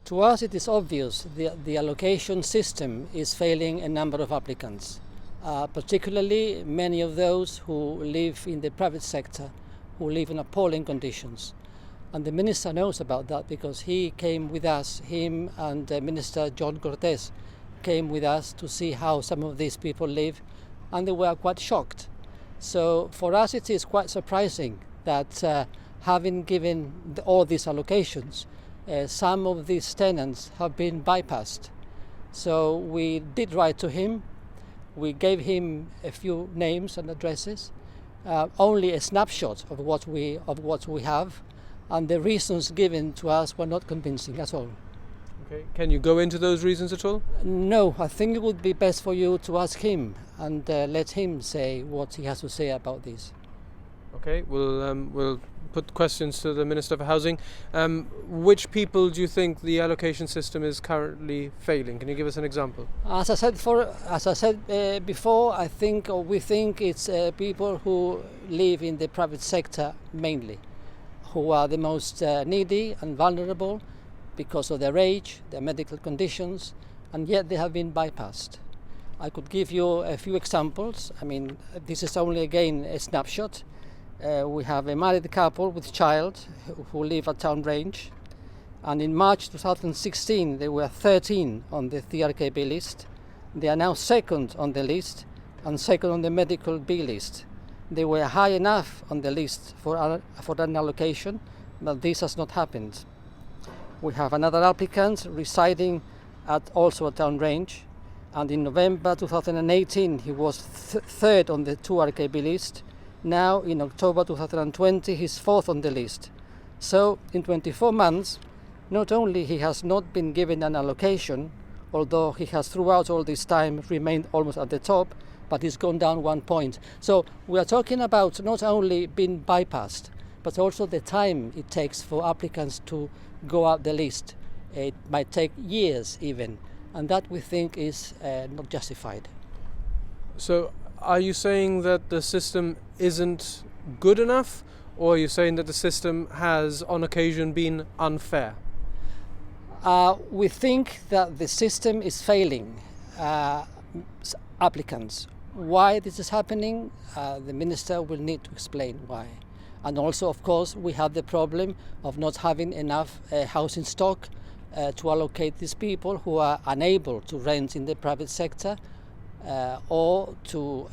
To us it is obvious the allocation system is failing a number of applicants, particularly many of those who live in the private sector, who live in appalling conditions. And the minister knows about that because he came with us, him and Minister John Cortes came with us to see how some of these people live, and they were quite shocked. So for us it is quite surprising that having given all these allocations, some of these tenants have been bypassed. So we did write to him, we gave him a few names and addresses, only a snapshot of what we have, and the reasons given to us were not convincing at all. Okay. Can you go into those reasons at all? No, I think it would be best for you to ask him and let him say what he has to say about this. Okay, we'll put questions to the Minister for Housing. Which people do you think the allocation system is currently failing? Can you give us an example? As I said before, we think it's people who live in the private sector mainly, who are the most needy and vulnerable because of their age, their medical conditions, and yet they have been bypassed. I could give you a few examples. I mean, this is only again a snapshot. We have a married couple with child who live at Town Range, and in March 2016 they were 13 on the TRKB list. They are now second on the list and second on the medical B list. They were high enough on the list for an allocation, but this has not happened. We have another applicant residing also at Town Range, and in November 2018 he was third on the 2RKB list. Now in October 2020 he's fourth on the list. So in 24 months, not only he has not been given an allocation, although he has throughout all this time remained almost at the top, but he's gone down 1 point. So we are talking about not only being bypassed, but also the time it takes for applicants to go up the list. It might take years even, and that we think is not justified. So are you saying that the system isn't good enough, or are you saying that the system has on occasion been unfair? We think that the system is failing applicants. Why this is happening, the minister will need to explain why. And also, of course, we have the problem of not having enough housing stock to allocate these people who are unable to rent in the private sector or to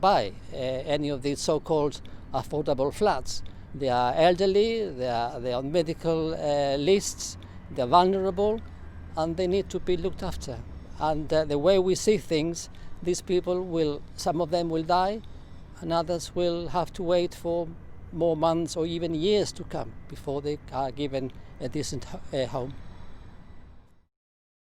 buy any of these so-called affordable flats. They are elderly, they are on medical lists, they are vulnerable, and they need to be looked after. And the way we see things, these people some of them will die, and others will have to wait for more months or even years to come before they are given a decent home.